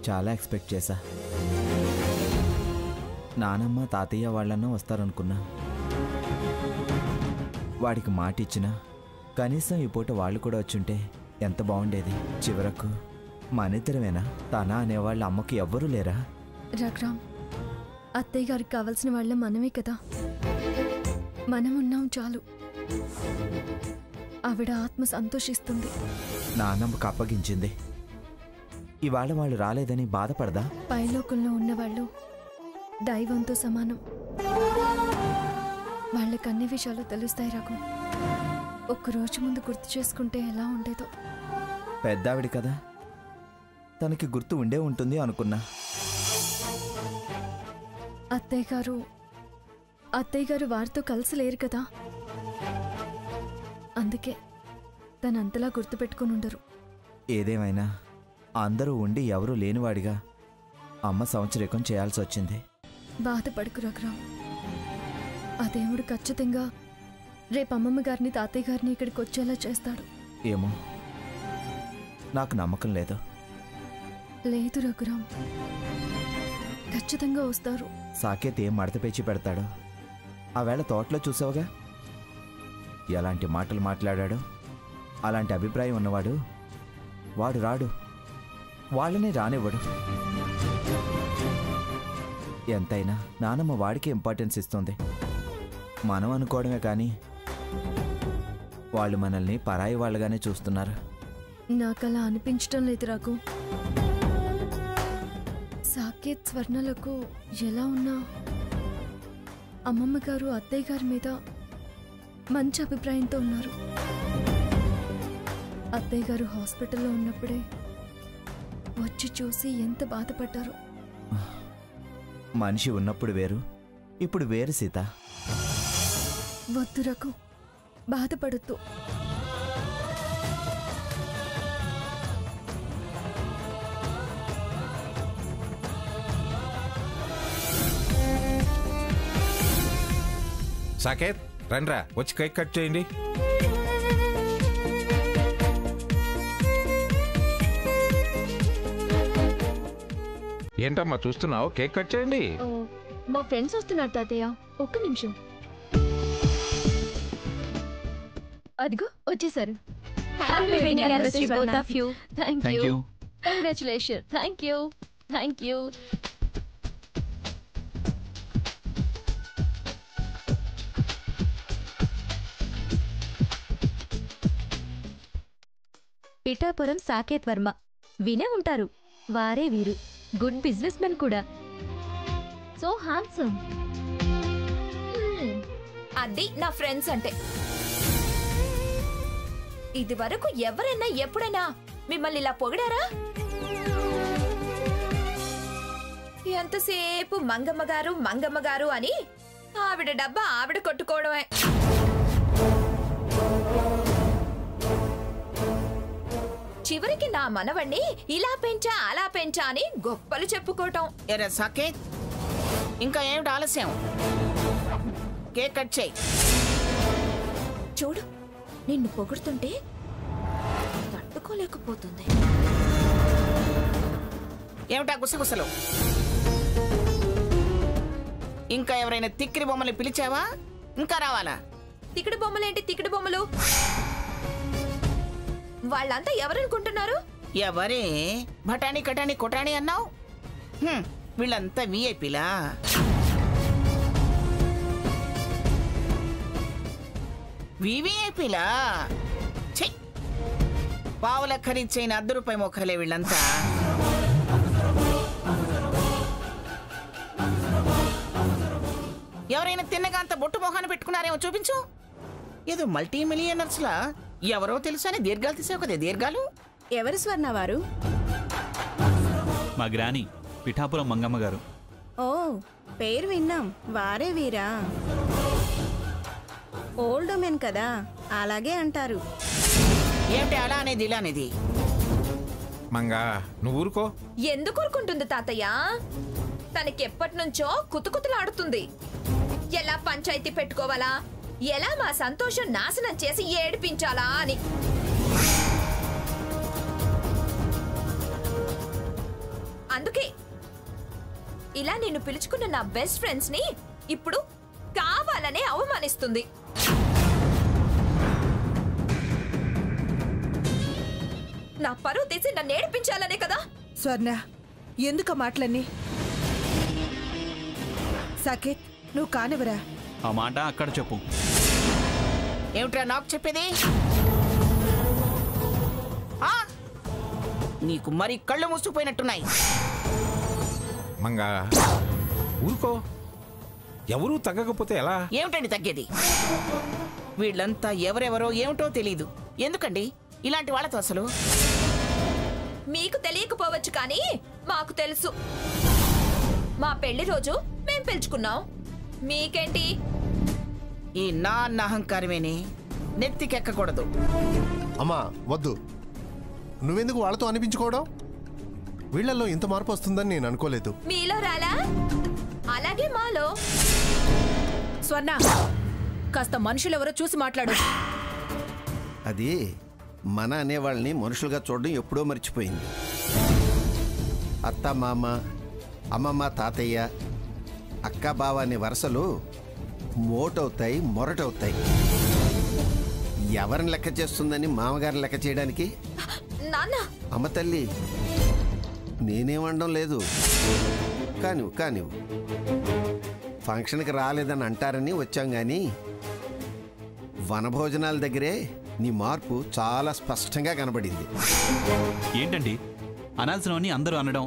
చాలా ఎక్స్పెక్ట్ చేశా. నానమ్మ తాతయ్య వాళ్ళన్నా వస్తారనుకున్నా. వాడికి మాట ఇచ్చినా కనీసం ఈ పూట వాళ్ళు కూడా వచ్చుంటే ఎంత బాగుండేది. చివరకు మనిద్దరమేనా? తన అనేవాళ్ళ అమ్మకి ఎవ్వరూ లేరా? రఘురామ్, అత్తయ్య గారికి కావాల్సిన వాళ్ళ మనమే కదా. మనం ఉన్నాం చాలు. ఆవిడ ఆత్మ సంతోషిస్తుంది. నానమ్మకు అప్పగించింది. ఇవాళ వాళ్ళు రాలేదని బాధపడదా? పైలోకంలో ఉన్నవాళ్ళు దైవంతో సమానం. వాళ్ళకి అన్ని విషయాలు తెలుస్తాయి రఘు. ఒక్కరోజు ముందు గుర్తు చేసుకుంటే ఎలా ఉండేదో. పెద్దావిడి కదా, తనకి గుర్తు ఉండే ఉంటుంది అనుకున్నా. అత్తయ్య గారు వారితో కలిసి లేరు కదా, అందుకే తనంతలా గుర్తు పెట్టుకుని ఉండరు. ఏదేమైనా అందరూ ఉండి ఎవరూ లేనివాడిగా అమ్మ సంవత్సరీకం చేయాల్సి వచ్చింది. బాధపడుకు రఘురామ్. ఆ దేవుడు ఖచ్చితంగా రేపు అమ్మమ్మ గారిని తాతయ్య గారిని ఇక్కడికి వచ్చేలా చేస్తాడు. ఏమో, నాకు నమ్మకం లేదు. లేదు రఘురామ్, ఖచ్చితంగా వస్తారు. సాకేత్ ఏం మడత పేచి పెడతాడో ఆవేళ తోటలో చూసావుగా. ఎలాంటి మాటలు మాట్లాడాడో. అలాంటి అభిప్రాయం ఉన్నవాడు వాడు రాడు, వాళ్ళని రానివ్వడు. ఎంతైనా నానమ్మ వాడికి ఇంపార్టెన్స్ ఇస్తుంది. మనం అనుకోవడమే కానీ వాళ్ళు మనల్ని పరాయి వాళ్ళగానే చూస్తున్నారు. నాకలా అనిపించడం లేదు రఘు. సాకేత్ స్వర్ణలకు ఎలా ఉన్నా అమ్మమ్మ గారు అత్తయ్య గారి మీద మంచి అభిప్రాయంతో ఉన్నారు. అత్తయ్య గారు హాస్పిటల్లో ఉన్నప్పుడే వచ్చి చూసి ఎంత బాధపడ్డారు. మనిషి ఉన్నప్పుడు వేరు, ఇప్పుడు వేరు సీత. వద్దు రఘు, బాధపడద్దు. సాకేత్ రండ్రా, వచ్చి కేక్ కట్ చేయండి. ఏంటమ్మా చూస్తున్నావు? కేక్ కట్ చేయండి. మా ఫ్రెండ్స్ వస్తున్నారు తాతయ్య, ఒక్క నిమిషం. అదిగో వచ్చేసారు. Congratulation. Thank you. Pithapuram Saketh Varma వినే ఉంటారు. వారే వీరు. గుడ్ బిజినెస్ మెన్ కూడా. So handsome. అది నా ఫ్రెండ్స్ అంటే. ఇది వరకు ఎవరైనా ఎప్పుడైనా మిమ్మల్ని ఇలా పొగిడారా? ఎంతసేపు మంగమ్మ గారు అని ఆవిడ డబ్బా ఆవిడ కొట్టుకోవడమే. చివరికి నా మనవణ్ణి ఇలా పెంచా అలా పెంచా అని గొప్పలు చెప్పుకోవటం. ఎరా సాకేత్, ఇంకా ఏమిటి ఆలస్యం? కేక్ కట్ చేయి. చూడు, నిన్ను పొగుడుతుంటే తట్టుకోలేకపోతుంది. ఏమిటా గుసగుసలు? ఇంకా ఎవరైనా తిక్కిరి బొమ్మల్ని పిలిచావా? ఇంకా రావాలా? తిక్కడి బొమ్మలేంటి? తిక్కడి బొమ్మలు వాళ్ళంతా ఎవరనుకుంటున్నారు? ఎవరే బఠానీ కటానీ కొటానీ అన్నావు? వీళ్ళంతా విఐపీలా? వివిఐపీలా? పావుల ఖరీచైన ₹10 మొక్కలే వీళ్ళంతా. ఎవరైనా తిన్నగా అంత బొట్టు మొహాన్ని పెట్టుకున్నారేమో చూపించు. ఏదో మల్టీ మిలియనర్స్ లా ఎవరో తెలుసా అని దీర్ఘాలు తీసావు కదా. దీర్ఘాలు ఎవరు స్వర్ణ వారు? మా గ్రాని పిఠాపురం మంగమ్మ గారు. ఓ, పేరు విన్నాం. వారే వీరా? ఓల్డ్ మెన్ కదా, అలాగే అంటారు. ఏమిటి అలా అనేది ఇలా అనేది? మంగా నువ్వు ఊరుకో. ఎందుకు ఊరుకుంటుంది తాతయ్య? తనకెప్పటి నుంచో కుతుకుతులాడుతుంది. ఎలా పంచాయతీ పెట్టుకోవాలా, ఎలా మా సంతోషం నాశనం చేసి ఏడిపించాలా అని. అందుకే ఇలా నిన్ను పిలుచుకున్న నా బెస్ట్ ఫ్రెండ్స్ ని ఇప్పుడు కావాలనే అవమానిస్తుంది. నా పరువు తీసి నన్ను ఏడిపించాలనే కదా. స్వర్ణ, ఎందుకు మాటలన్నీ? సాకేత్, నువ్వు కానివరా. ఆ మాట అక్కడ చెప్పు. ఏమిట్రా నాకు చెప్పేది? నీకు మరి కళ్ళు మూసుకుపోయినట్టున్నాయి. మంగా ఊరుకో. ఎవరూ తగ్గకపోతే ఎలా? ఏమిటండి తగ్గేది? వీళ్ళంతా ఎవరెవరో ఏమిటో తెలీదు. ఎందుకండి ఇలాంటి వాళ్ళతో అసలు? మీకు తెలియకపోవచ్చు కానీ మాకు తెలుసు. మా పెళ్లి రోజు మేం పిలుచుకున్నాం, మీకేంటి? ఈ నా అహంకారమేనే నెత్తికెక్కకూడదు. అమ్మా వద్దు, నువ్వెందుకు వాళ్ళతో అనిపించుకోవడం? వీళ్లలో ఇంత మార్పు వస్తుందని నేను అనుకోలేదు. మీలో రాలా, అలాగే మాలో. స్వర్ణ, కాస్త మనుషులెవరో చూసి మాట్లాడు. అది మన అనేవాళ్ళని మనుషులుగా చూడడం ఎప్పుడో మర్చిపోయింది. అత్త మామ, అమ్మమ్మ తాతయ్య, అక్క బావ అనే వరుసలు మోటవుతాయి, మొరటవుతాయి. ఎవరిని లెక్క చేస్తుందని మామగారిని లెక్క చేయడానికి? నాన్న, అమ్మ తల్లి, నేనేమనడం లేదు. కానివ్వు. ఫంక్షన్కి రాలేదని అంటారని వచ్చాం కానీ వనభోజనాల దగ్గరే నీ మార్పు చాలా స్పష్టంగా కనబడింది. ఏంటండి అనాల్సినవని అందరూ అనడం,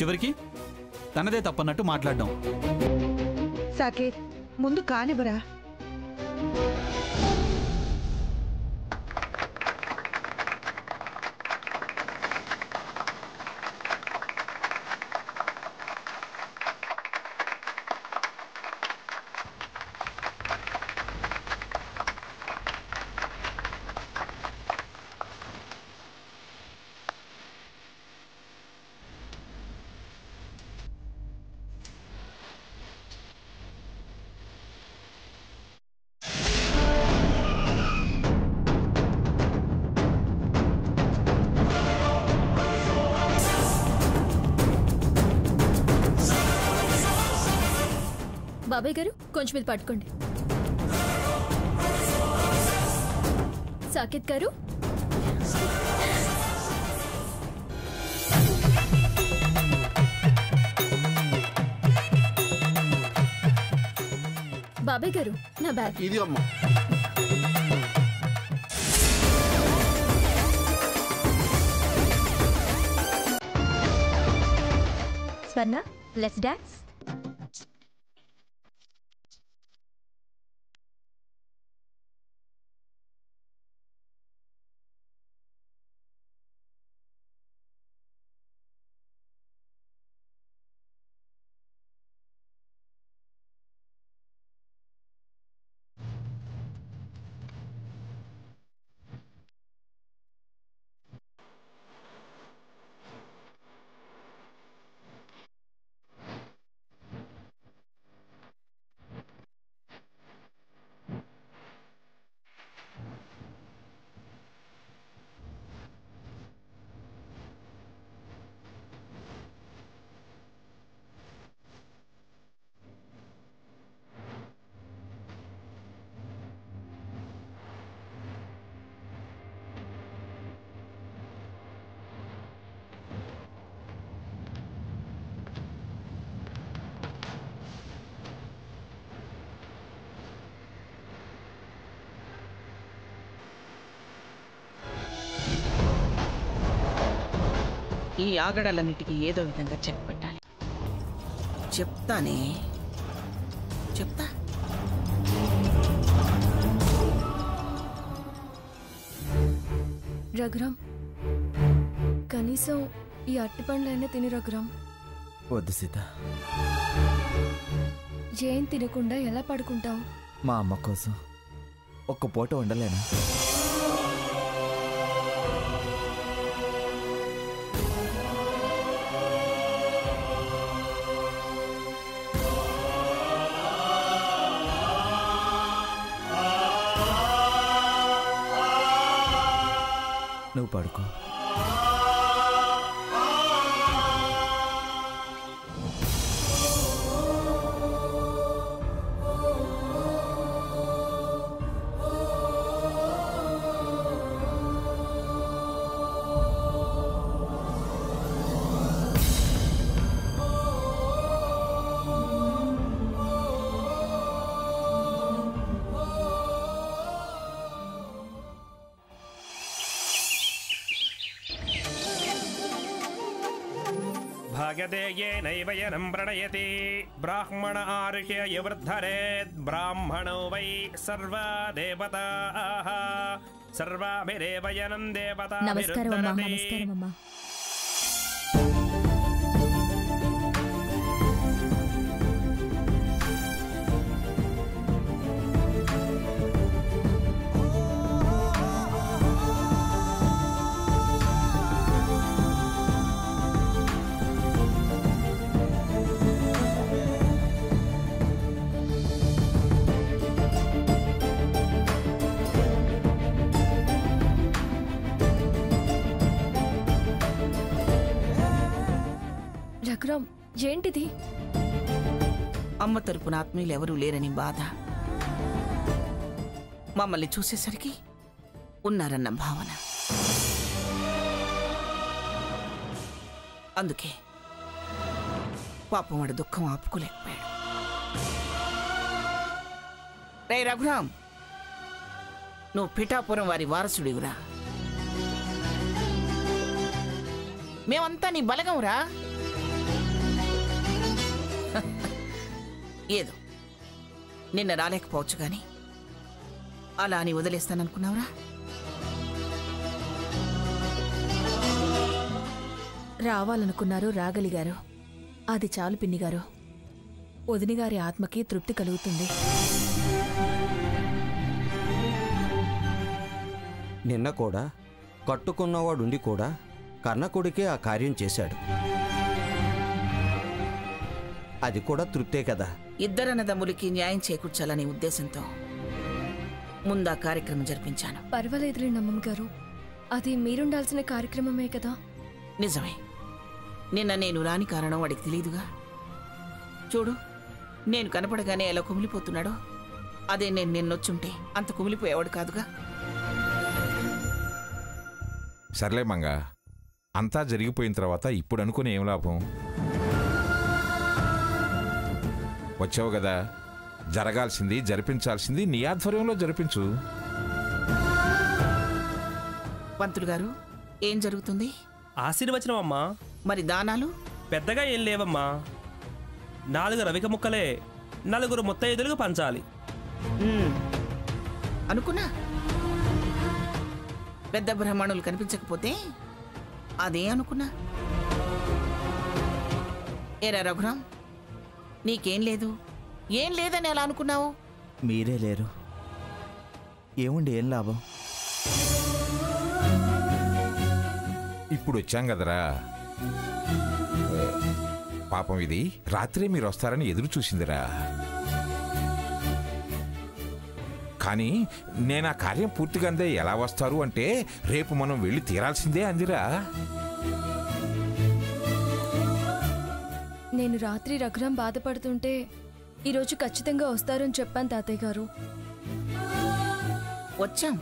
చివరికి తనదే తప్పన్నట్టు మాట్లాడడం. సాకేత్, ముందు కానివరా. బాబాయ్ గారు, కొంచెం ఇది పట్టుకోండి. సాకేత్ గారు, బాబాయ్ గారు, నా బ్యాగ్. ఇది అమ్మ. స్వర్ణ, లెట్స్ డాన్స్. ఈ ఆగడాలన్నిటికీ ఏదో విధంగా చెక్ పెట్టాలి. చెప్తా. రఘురామ్, కనీసం ఈ అట్టిపండ్లైనా తిని రఘురామ్. వద్దు సీత. ఏం తినకుండా ఎలా పడుకుంటావు? మా అమ్మ కోసం ఒక్క పూట ఉండలేనా? నువ్వు పడుకో. भागते येनैव यनं प्रणयति ब्राह्मण आरुह्य वृद्धरेत् ब्राह्मणो वै सर्वा देवताः सर्वाभिरेव यनं देवताभिरुद्धरति రఘురామ్, ఏంటిది? అమ్మ తరపున ఆత్మీయులు ఎవరూ లేరని బాధ, మమ్మల్ని చూసేసరికి ఉన్నారన్న భావన. అందుకే పాపం వాడు దుఃఖం ఆపుకోలేకపోయాడు. రే రఘురామ్, నువ్వు పిఠాపురం వారి వారసుడివురా. మేమంతా నీ బలగంరా. ఏదో నిన్న రాలేకపోవచ్చు కానీ అలా అని వదిలేస్తాననుకున్నావురా? రావాలనుకున్నారు, రాగలిగారు. అది చాలు పిన్నిగారు. వదినిగారి ఆత్మకి తృప్తి కలుగుతుంది. నిన్న కూడా కట్టుకున్నవాడుండి కూడా కన్నకొడుకే ఆ కార్యం చేశాడు. అది కూడా తృప్తే కదా. ఇద్దరన్నదమ్ములకి న్యాయం చేకూర్చాలనే ఉద్దేశంతో ముందా కార్యక్రమం జరిపించాను. పర్వాలేదులే నమ్మమ్మ గారు, అది మీరుండాల్సిన కార్యక్రమమే కదా. నిజమే. నిన్న నేను రాని కారణం వాడికి తెలియదుగా. చూడు, నేను కనపడగానే ఎలా కుమిలిపోతున్నాడో, అదే నేను నిన్నొచ్చుంటే అంత కుమిలిపోయేవాడు కాదుగా. సర్లే మంగ, అంతా జరిగిపోయిన తర్వాత ఇప్పుడు అనుకుని ఏం లాభం? వచ్చావు కదా, జరగాల్సింది జరిపించాల్సింది నీ ఆధ్వర్యంలో జరిపించు. పంతులు గారు, ఏం జరుగుతుంది? ఆశీర్వచనం అమ్మా. మరి దానాలు? పెద్దగా ఏం లేవమ్మా. 4 రవిక ముక్కలే 4 ముత్తైదులకు పంచాలి. అనుకున్నా. పెద్ద బ్రాహ్మణులు కనిపించకపోతే అదే అనుకున్నా. ఏరా రఘురామ్, నీకేం లేదు, ఏం లేదని ఎలా అనుకున్నావు? మీరే లేరు, ఏముండి ఏం లాభం? ఇప్పుడు వచ్చాం కదరా. పాపం ఇది రాత్రే మీరు వస్తారని ఎదురు చూసిందిరా. కానీ నేను ఆ కార్యం పూర్తిగా అందే ఎలా వస్తారు అంటే రేపు మనం వెళ్ళి తీరాల్సిందే అందిరా. నేను రాత్రి రఘురామ్ బాధపడుతుంటే ఈరోజు ఖచ్చితంగా వస్తారని చెప్పాను తాతయ్య గారు. వచ్చాం,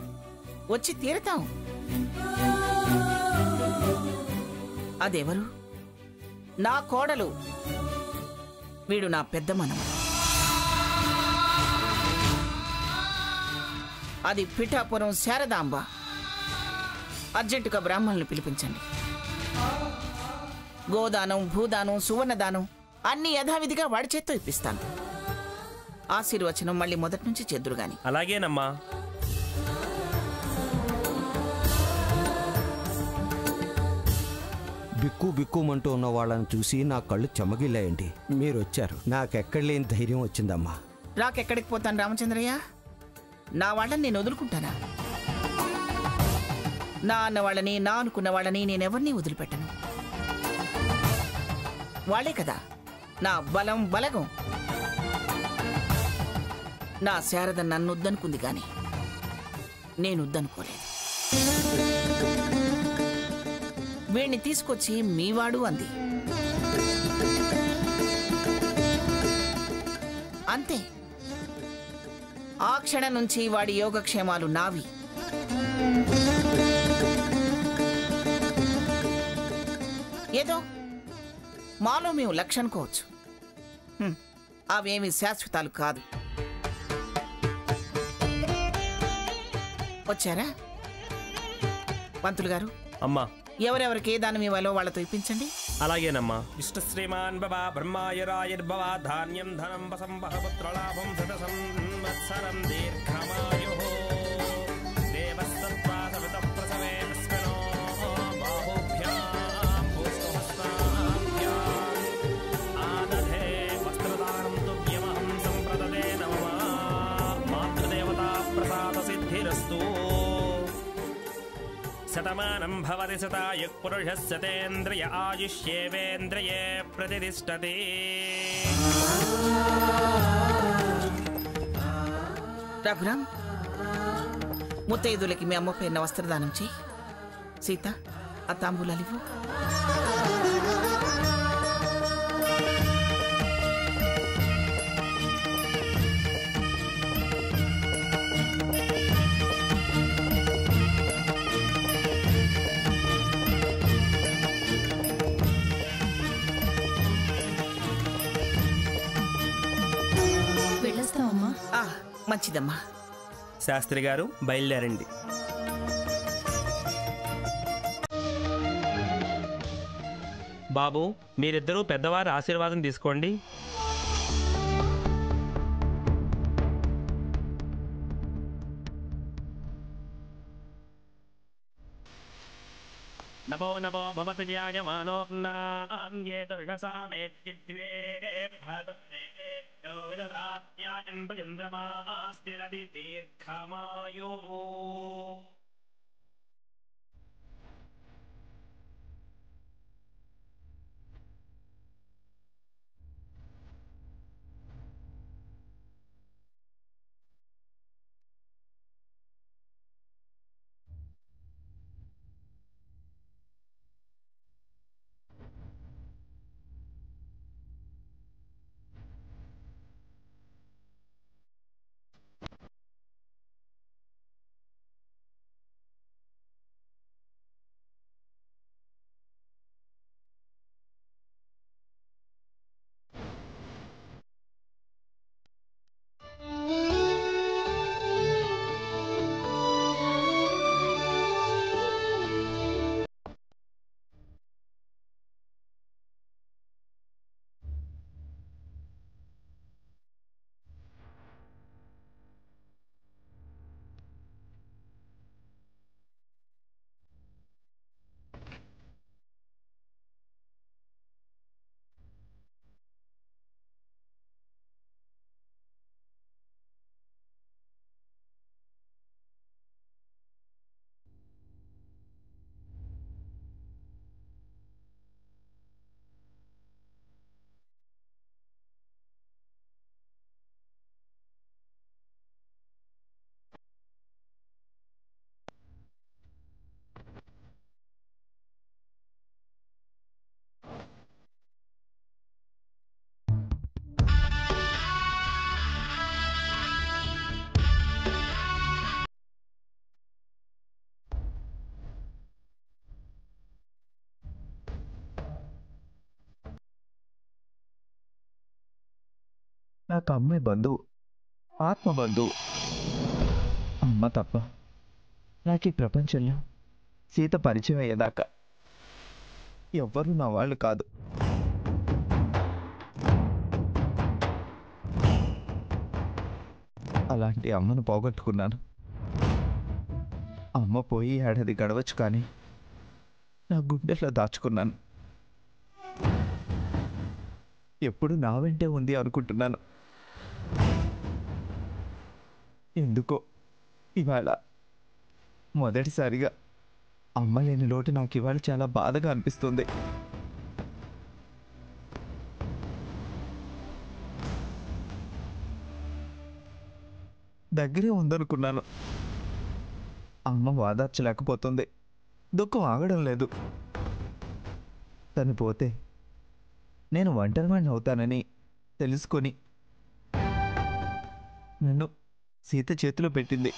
వచ్చి తీరతాం. అదెవరు? నా కోడలు. వీడు నా పెద్ద మనవడు. అది పిఠాపురం శారదాంబ. అర్జెంటుగా బ్రాహ్మణులు పిలిపించండి. గోదానం, భూదానం, సువర్ణదానం అన్ని యథావిధిగా వాడి చేత్తో ఇప్పిస్తాను. ఆశీర్వచనం మళ్ళీ మొదటి నుంచి చెద్దురు గాని. అలాగేనమ్మా. బిక్కు బిక్కుమంటూ ఉన్న వాళ్ళని చూసి నా కళ్ళు చెమగిల్లాయండి. మీరు వచ్చారు, నాకెక్కడ లేని ధైర్యం వచ్చిందమ్మా. రాకెక్కడికి పోతాను రామచంద్రయ్య? నా వాళ్ళని నేను వదులుకుంటానా? నా అన్న వాళ్ళని, నా అనుకున్న వాళ్ళని నేనెవరిని వదిలిపెట్టను. వాళ్ళే కదా నా బలం, బలగం. నా శారద నన్ను వద్దనుకుంది గాని నేను వద్దనుకోలేదు. వీణ్ణి తీసుకొచ్చి మీవాడు అంది. అంతే. ఆ క్షణం నుంచి వాడి యోగక్షేమాలు నావి. ఏదో మాలో మేము లక్ష్య అనుకోవచ్చు. అవేమి శాశ్వతాలు కాదు. వచ్చారా పంతులు గారు? అమ్మా, ఎవరెవరికి ఏ దానం ఇవ్వాలో వాళ్ళతో ఇప్పించండి. అలాగేనమ్మా. ఇష్ట శ్రీమాన్ భవ బ్రహ్మాయురాయుర్భవ ధాన్యం ధనం వసంభవ పుత్రలాభం శత సంవత్సరం దీర్ఘమాయు దేవస్తత్వా సవిత ప్రసవే విస్మనో బాహుభ్యాం భూస్వహస్తాభ్యాం ఆదధే వస్త్రదానం తుభ్యమహం సంప్రదదే నమః మాతృదేవతా ప్రసాద సిద్ధిరస్తు. శతమానం భవతి శతాయుః పురుషः శతేంద్రియ ఆయుష్యేవేంద్రియే ప్రతిష్టతి. రఘురామ్, ముత్తైదులకి మీ అమ్మ పేరున వస్త్రదానం చేయి. సీత, ఆ తాంబూలాలివ్వు. వెళ్ళొస్తామమ్మా. మంచిదమ్మా. శాస్త్రి గారు బయలుదేరండి. బాబు, మీరిద్దరూ పెద్దవారి ఆశీర్వాదం తీసుకోండి. నమో నమో భవతి న్యాయమానో దీర్ఘమాయో. నాకు అమ్మాయి బంధువు, ఆత్మ బంధువు. అమ్మ తప్ప నాకు ఈ ప్రపంచంలో సీత పరిచయం అయ్యేదాకా ఎవ్వరూ నా వాళ్ళు కాదు. అలాంటి అమ్మను పోగొట్టుకున్నాను. అమ్మ పోయి ఏడాది గడవచ్చు, కానీ నా గుండెల్లో దాచుకున్నాను. ఎప్పుడు నా వెంటే ఉంది అనుకుంటున్నాను. ఎందుకో ఇవాళ మొదటిసారిగా అమ్మ లేని లోటు నాకు ఇవాళ చాలా బాధగా అనిపిస్తుంది. దగ్గరే ఉందనుకున్నాను. అమ్మ వాదార్చలేకపోతుంది. దుఃఖం ఆగడం లేదు. తను పోతే నేను ఒంటరివాడిని అవుతానని తెలుసుకొని నన్ను సీత చేతిలో పెట్టింది.